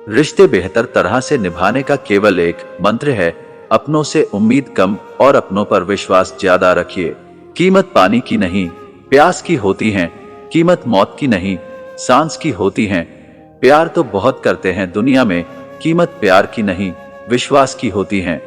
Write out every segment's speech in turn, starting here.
रिश्ते बेहतर तरह से निभाने का केवल एक मंत्र है, अपनों से उम्मीद कम और अपनों पर विश्वास ज्यादा रखिए। कीमत पानी की नहीं, प्यास की होती है। कीमत मौत की नहीं, सांस की होती है। प्यार तो बहुत करते हैं दुनिया में, कीमत प्यार की नहीं, विश्वास की होती है।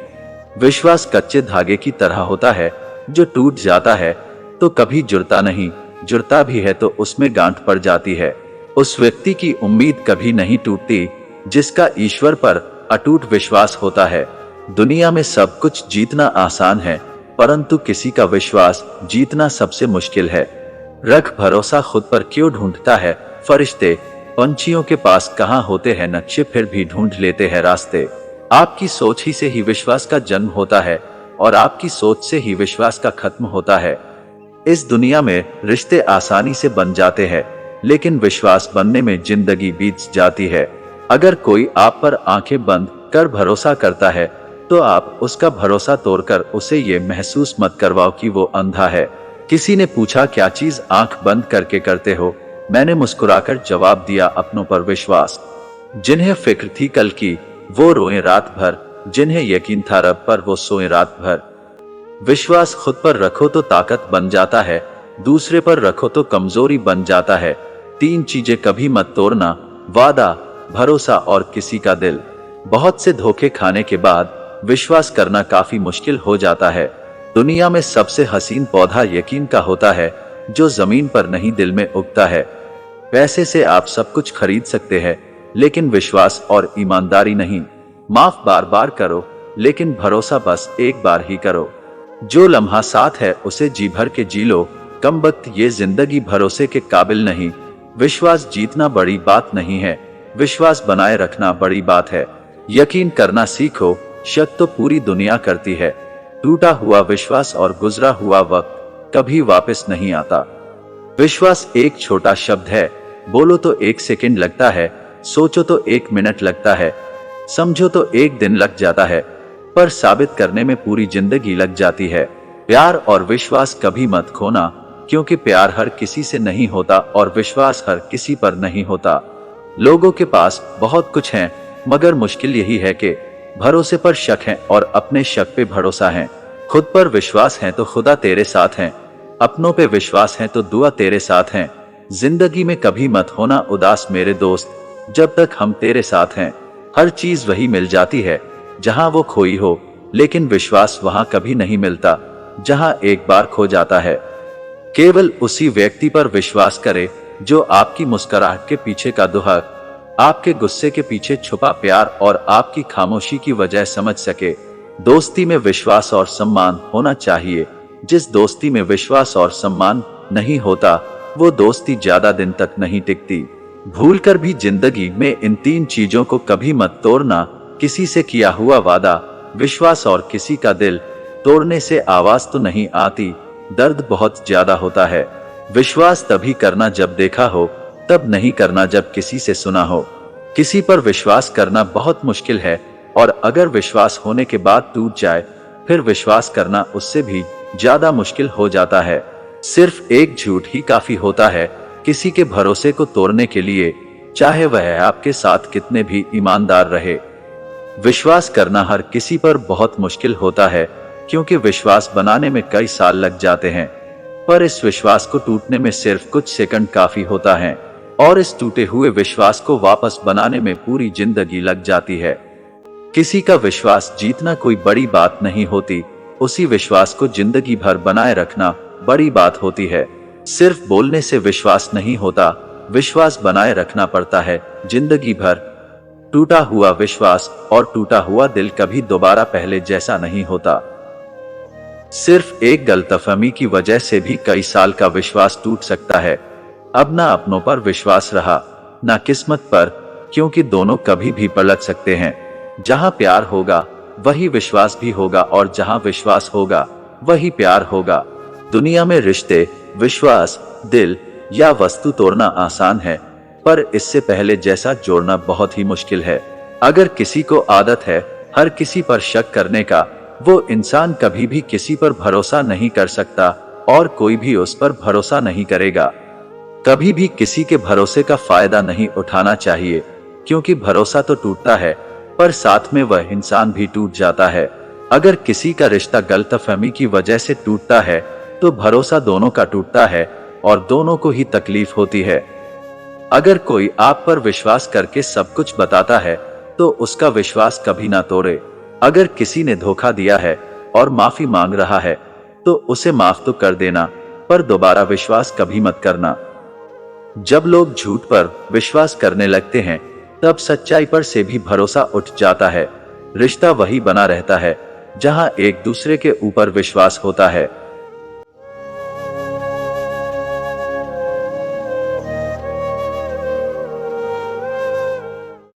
विश्वास कच्चे धागे की तरह होता है, जो टूट जाता है तो कभी जुड़ता नहीं, जुड़ता भी है तो उसमें गांठ पड़ जाती है। उस व्यक्ति की उम्मीद कभी नहीं टूटती जिसका ईश्वर पर अटूट विश्वास होता है। दुनिया में सब कुछ जीतना आसान है, परंतु किसी का विश्वास जीतना सबसे मुश्किल है। रख भरोसा खुद पर क्यों ढूंढता है फरिश्ते, पंछियों के पास कहाँ होते हैं नक्शे, फिर भी ढूंढ लेते हैं रास्ते। आपकी सोच ही से ही विश्वास का जन्म होता है और आपकी सोच से ही विश्वास का खत्म होता है। इस दुनिया में रिश्ते आसानी से बन जाते हैं, लेकिन विश्वास बनने में जिंदगी बीत जाती है। अगर कोई आप पर आंखें बंद कर भरोसा करता है तो आप उसका भरोसा तोड़कर उसे ये महसूस मत करवाओ कि वो अंधा है। किसी ने पूछा क्या चीज आंख बंद करके करते हो, मैंने मुस्कुराकर जवाब दिया अपनों पर विश्वास। जिन्हें फिक्र थी कल की वो रोए रात भर, जिन्हें यकीन था रब पर वो सोए रात भर। विश्वास खुद पर रखो तो ताकत बन जाता है, दूसरे पर रखो तो कमजोरी बन जाता है। 3 चीजें कभी मत तोड़ना, वादा, भरोसा और किसी का दिल। बहुत से धोखे खाने के बाद विश्वास करना काफी मुश्किल हो जाता है। दुनिया में सबसे हसीन पौधा यकीन का होता है, जो जमीन पर नहीं दिल में उगता है। पैसे से आप सब कुछ खरीद सकते हैं, लेकिन विश्वास और ईमानदारी नहीं। माफ बार बार करो, लेकिन भरोसा बस एक बार ही करो। जो लम्हा साथ है उसे जी भर के जी लो, कम वक्त ये जिंदगी भरोसे के काबिल नहीं। विश्वास जीतना बड़ी बात नहीं है, विश्वास बनाए रखना बड़ी बात है। यकीन करना सीखो, शक तो पूरी दुनिया करती है। टूटा हुआ विश्वास और गुजरा हुआ वक्त कभी वापस नहीं आता। विश्वास एक छोटा शब्द है, बोलो तो 1 सेकंड लगता है, सोचो तो 1 मिनट लगता है, समझो तो 1 दिन लग जाता है, पर साबित करने में पूरी जिंदगी लग जाती है। प्यार और विश्वास कभी मत खोना, क्योंकि प्यार हर किसी से नहीं होता और विश्वास हर किसी पर नहीं होता। लोगों के पास बहुत कुछ है, मगर मुश्किल यही है कि भरोसे पर शक है और अपने शक पे भरोसा है। खुद पर विश्वास है तो खुदा तेरे साथ है, अपनों पे विश्वास है तो दुआ तेरे साथ है। जिंदगी में कभी मत होना उदास मेरे दोस्त, जब तक हम तेरे साथ हैं। हर चीज वही मिल जाती है जहां वो खोई हो, लेकिन विश्वास वहां कभी नहीं मिलता जहां एक बार खो जाता है। केवल उसी व्यक्ति पर विश्वास करे जो आपकी मुस्कुराहट के पीछे का दुहक, आपके गुस्से के पीछे छुपा प्यार और आपकी खामोशी की वजह समझ सके। दोस्ती में विश्वास और सम्मान होना चाहिए। जिस दोस्ती में विश्वास और सम्मान नहीं होता, वो दोस्ती ज्यादा दिन तक नहीं टिकती। भूलकर भी जिंदगी में इन 3 चीजों को कभी मत तोड़ना, किसी से किया हुआ वादा, विश्वास और किसी का दिल। तोड़ने से आवाज तो नहीं आती, दर्द बहुत ज्यादा होता है। विश्वास तभी करना जब देखा हो, तब नहीं करना जब किसी से सुना हो। किसी पर विश्वास करना बहुत मुश्किल है, और अगर विश्वास होने के बाद टूट जाए, फिर विश्वास करना उससे भी ज्यादा मुश्किल हो जाता है। सिर्फ एक झूठ ही काफी होता है किसी के भरोसे को तोड़ने के लिए, चाहे वह आपके साथ कितने भी ईमानदार रहे। विश्वास करना हर किसी पर बहुत मुश्किल होता है, क्योंकि विश्वास बनाने में कई साल लग जाते हैं, पर इस विश्वास को टूटने में सिर्फ कुछ सेकंड काफी होता है, और इस टूटे हुए विश्वास को वापस बनाने में पूरी जिंदगी लग जाती है। किसी का विश्वास जीतना कोई बड़ी बात नहीं होती, उसी विश्वास को जिंदगी भर बनाए रखना बड़ी बात होती है। सिर्फ बोलने से विश्वास नहीं होता, विश्वास बनाए रखना पड़ता है जिंदगी भर। टूटा हुआ विश्वास और टूटा हुआ दिल कभी दोबारा पहले जैसा नहीं होता। सिर्फ एक गलतफहमी की वजह से भी कई साल का विश्वास टूट सकता है। अब ना अपनों पर विश्वास रहा, ना किस्मत पर, क्योंकि दोनों कभी भी पलट सकते हैं। जहां प्यार होगा वही विश्वास भी होगा, और जहां विश्वास होगा वही प्यार होगा। दुनिया में रिश्ते, विश्वास, दिल या वस्तु तोड़ना आसान है, पर इससे पहले जैसा जोड़ना बहुत ही मुश्किल है। अगर किसी को आदत है हर किसी पर शक करने का, वो इंसान कभी भी किसी पर भरोसा नहीं कर सकता, और कोई भी उस पर भरोसा नहीं करेगा। कभी भी किसी के भरोसे का फायदा नहीं उठाना चाहिए। क्योंकि भरोसा तो टूटता है पर साथ में वह इंसान भी टूट जाता है। अगर किसी का रिश्ता गलतफहमी की वजह से टूटता है तो भरोसा दोनों का टूटता है और दोनों को ही तकलीफ होती है। अगर कोई आप पर विश्वास करके सब कुछ बताता है तो उसका विश्वास कभी ना तोड़े। अगर किसी ने धोखा दिया है और माफी मांग रहा है तो उसे माफ तो कर देना, पर दोबारा विश्वास कभी मत करना। जब लोग झूठ पर विश्वास करने लगते हैं तब सच्चाई पर से भी भरोसा उठ जाता है। रिश्ता वही बना रहता है जहां एक दूसरे के ऊपर विश्वास होता है।